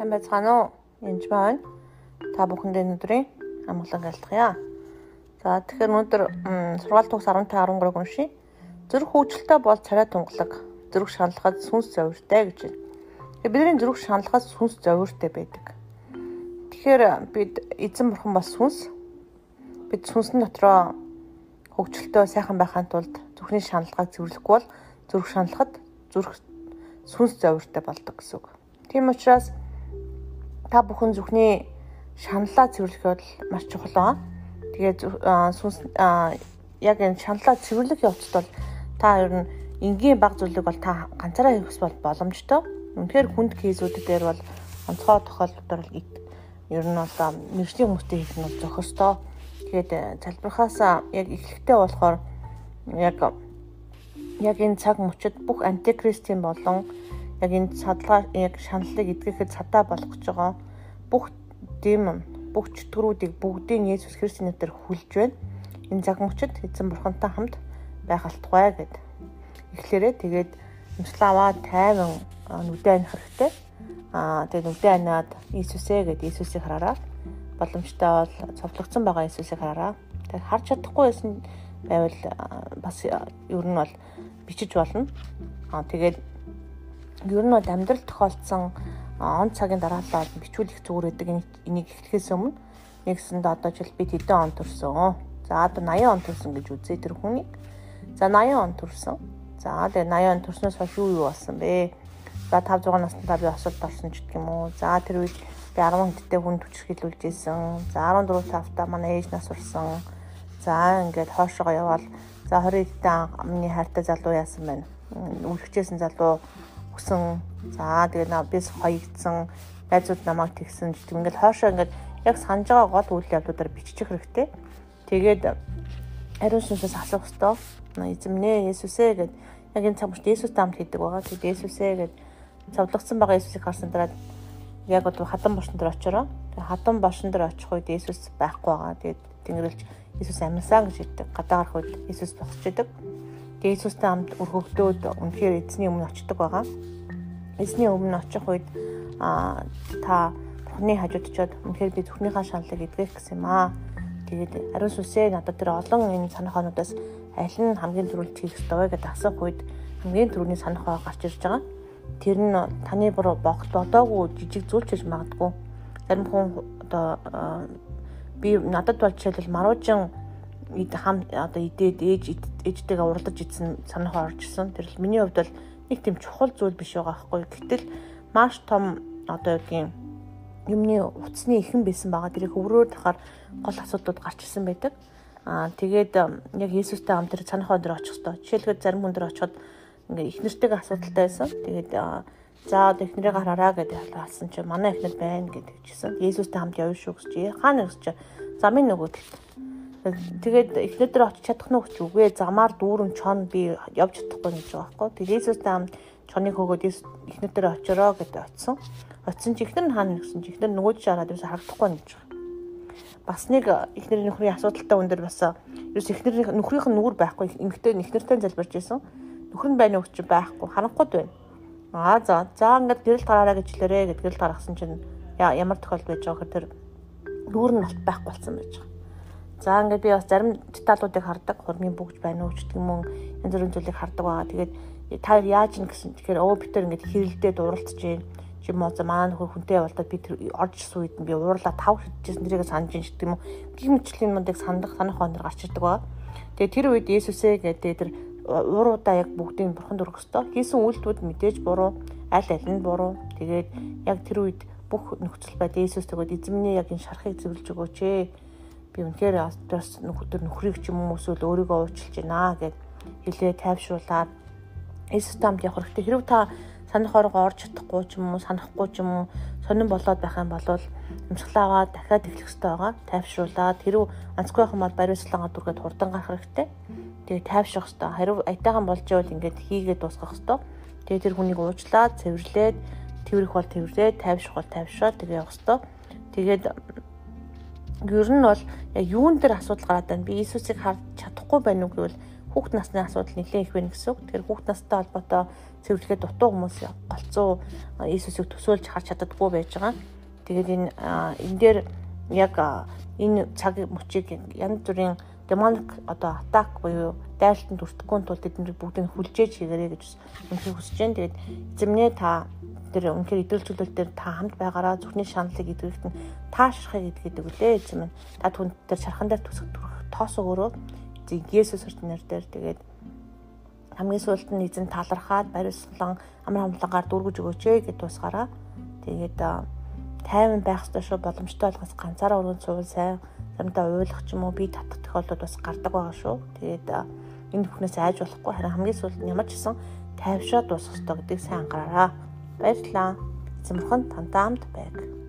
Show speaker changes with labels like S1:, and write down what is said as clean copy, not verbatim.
S1: Сайн байцгаана уу? Энд байна. Та бүхэндээ өнөөдрийн амгалан айлтгая. За тэгэхээр өнөөдөр сургаал төгс 15-13 уншия. Зүрх хөвгөлтэй бол царай тунгалаг, зүрх шаналхад сүнс зовиртой гэж байна. Тэгэхээр бидний зүрх шаналхад сүнс зовиртой байдаг. Тэгэхээр бид эзэн бурхан бас сүнс. Бид сүнсэн дотроо хөвгөлтэй сайхан байхын тулд зүрхний шаналгааг цэвэрлэхгүй бол зүрх шаналхад зүрх сүнс зовиртой болдог гэсэн үг. Тийм учраас та бүхэн зүрхний шаналлаа цэвэрлэхэд маш чухал байна. Тэгээд сүнс яг энэ шаналлаа цэвэрлэх явцад бол та ер нь энгийн баг зүйлийг бол та ганцаараа хийх бол боломжтой. Үнэхээр хүнд кейсүүд дээр бол онцгой тохиолдлуудаар ер нь бол мэржлийн хүмүүстэй хийх нь бол зохистой. Тэгээд залбирахаас яг эхлэхдээ болохоор яг энэ цаг мөчид бүх антикристийн болон яг энэ яг шаналлыг эдгэхэд цадаа болгож байгаа бүх демон, бүх чөтгөрүүдийг бүгдийг Есүс Христосийн нэрээр хүлж байна. Энэ цаг мөчид эзэн бурхантай хамт байх алтгай гэд. Эхлээрээ тэгээд имславаа тайван нүдэн аних хэрэгтэй. Тэгээд нүдэн анаад Иесусээ гэд Иесусийг хараараа. Боломжтой бол цовдлогдсон байгаа Иесусийг хараараа. Тэгээд харж чадахгүй байсан байвал бас ер нь бол бичиж болно. Тэгээд ер нь бол амьдрал тохиолдсон он цагийн дараалал бичүүлэх зүгээр байдаг. Энийг эхлэхээс өмнө нэгсэнд одоо жишээл бид хэдэн он төрсөн. За одоо 80 он төрсөн гэж үзье тэр хүнийг. За 80 он төрсөн. За тэгээ 80 он төрснөөс хойш юу болсон бэ? За 5 6 наснаа би осолд орсон ч гэх юм уу. За тэр үед би 10 хэдтэй хүнд хүчрхийлүүлж ийсэн. За 14 тавтаа манай ээж нас урсан. За ингээд хоошоо явбал за 20 хэдтэй миний хайртай залуу яасан байна. Үлгчээсэн залуу өсөн. За тэгээд бис хоёгдсан найзууд намайг тэгсэн ч тийм ингээд хоошоо ингээд яг санаж байгаа гол үйл явдлуудаар биччих хэрэгтэй. Тэгээд ариун сүнсээс асуух хэрэгтэй. Эзэмнээ Есүсээ гэд яг энэ цаг мөчид Есүстэй хамт хийдэг байгаа. Тэгээд Есүсээ гэд цовдлогдсон байгаа Есүсийг харсан дараа яг бол хатан бошин дээр очороо. Тэгээд хатан бошин дээр очих үед Есүс байхгүй байгаа. Тэгээд тэнгэрлэгч Есүс амьсан гэж хэлдэг. Гадаа гарах үед Есүс босч идэг. Тэгээд Есүстэй хамт өргөгдөөд үнэхээр эзний өмнө очдог байгаа. Эзний өмнө очих үед та Бурхны хажууд очиод үнэхээр би зүрхнийхээ шаналлыг эдгэх гэсэн юм аа. Тэгээд ариун сүнсээ надад тэр олон энэ санах хонуудаас аль нь хамгийн түрүүлж хийх ёстой вэ гэдээ асуух үед хамгийн түрүүний санах хоо гарч ирж байгаа. Тэр нь таны бүр бодоогүй жижиг зүйл ч гэж магадгүй. Зарим хүн одоо би надад бол жишээлбэл маруужин одоо идээд ээжтэйгээ уралдаж идсэн санах хоо орж ирсэн. Тэр л миний хувьд бол нэг тийм чухал зүйл биш байгаа байхгүй. Гэтэл маш том одоо юу юмны утасны ихэн байсан байгаа. Тэрийг хөврөөр тахаар гол асуудлууд гарч ирсэн байдаг. Тэгээд яг Есүстэй хамт тэр санах хоо дээр очих хэрэгтэй. Жишээлбэл зарим хүн дээр очиход ингээ их нэртэйгээ асуудалтай байсан. Тэгээд за одоо их нэрээ гараараа гэдэг хэлсэн чинь манай их нэр байна гэдэг чийсэн. Есүстэй хамт явна шүү гэж. Хаана гэж замын нөгөө тэгээд их нэр дээр очиж чадах нь гэж үгүй. Замаар дүүрэн чон би явж чадахгүй гэж байгаа байхгүй. Тэгээд Есүстэй хамт чоныг хөөгөөд их нэр дээр очороо гэдэг очсон. Очсон чи ихнэр нь хаана гэсэн чи ихнэр нөгөө жишээ хараад ерөөсө харагдахгүй гэж байгаа. Бас нэг ихнэрийн нөхрийн асуудалтай хүн дээр бас ерөөсө ихнэрийн нөхрийнх нь нүгэр байхгүй эмэгтэй ихнэртэй залбирч байсан. Нөхөр нь байна уу гэж байхгүй харахгүй байна. За ингээд гэрэл гараараа гэж хэлээрээ гэд гэрэл гаргасан чинь ямар тохиолдол байж байгаа гэхээр тэр нүгэр нь алт байхгүй болсон байж байгаа. За ингээд би бас зарим деталуудыг хардаг. Хурмын бүгж байна уу гэдэг юм уу янз бүрийн зүйлийг хардаг байгаа. Тэгээд та яаж ин гэсэн тэгэхээр би тэр ингээд хэрэлдээд уралдаж байна. Чи моо за маань нөхөр хүнтэй явуулдаа би тэр орж ирсэн үед нь би уурлаа тав хэвчээсэн тэрийг санаж ин гэдэг юм уу. Гэх мэтчлийн мандыг санах хоонор гарч ирдэг байгаа. Тэгээд тэр үед Есүсээ гэдэг тэр ууруудаа яг бүгдийг бурханд өргөх ёстой. Хийсэн үйлдэлүүд мэдээж буруу, аль нь буруу. Тэгээд яг тэр үед бүх нөхцөл байдал Есүс тэгвэл эзэмний яг энэ шарахыг цэвэрлж өгөөч ээ. Би үнэхээр бас нөхрийг ч юм уу эсвэл өөрийгөө уучлж байна гэд хэлээ тайвшруулаад Есүстэй хамт явах хэрэгтэй. Хэрв та санах хооргоо орж чадахгүй ч юм уу, санахгүй ч юм уу, сонирн болоод байх юм бол имсгалаагаа дахиад эхлэх хэрэгтэй байгаа. Тайвшруулаад хэрв онцгүй байх юм бол бариуцлагаа дүргээд хурдан гарах хэрэгтэй. Тэгээ тайвшрах хэрэгтэй. Хэрв аятайхан болж ивэл ингээд хийгээд дуусгах хэрэгтэй. Тэгээ тэр хүнийг уучлаад, цэвэрлээд, тэрвэрх бол тэрврээд, тайвшрах бол тайвшраад тэгээ явах хэрэгтэй. Тэгээд ер нь бол яг юун дээр асуудал гараад байна. Би Иесусыг харж чадахгүй байна уу гэвэл хүүхэд насны асуудал нэлээд их байна гэсэн үг. Тэгэхээр хүүхэд настай холбоотой цэвэрлэгээ дутуу хүмүүс голцоо Иесусыг төсөөлж харж чаддаггүй байж байгаа. Тэгээд энэ дээр яг энэ цаг мөчийг янз бүрийн демоник одоо атак буюу дайралтанд өртөхгүй тулд эднийг бүгдийг хүлжээж хийгэрэй гэж үнхээр хүсэж байна. Тэгээд эзэмнээ та тэр үнхээр идэвхжүүлэлт дээр та хамт байгаараа зүрхний шаналлыг идэвхжүүлэлт нь таашрахыг гэдэг үлээ эзэм нь. Та түн дээр чархан дээр төсөх тоос өгөрөө Есүс христнэр дээр тэгээд хамгийн сүүлд нь эзэн талархаад барилсан амар хамтлагаар дүүргэж өгөөч гэж туусгаараа. Тэгээд тайван байх ёстой шүү, боломжтой болгоос ганцаараа өргөн суувал сайн заримдаа уйлах ч юм уу би татах тохиолдол бас гардаг байгаа шүү. Тэгээд энэ бүхнээс айж болохгүй, харин хамгийн сүүлд нь ямар ч гэсэн тайвшаа дуусах ёстой гэдгийг сайн анхаараа. Баярлалаа. Эзэн бурхан тантай хамт байг.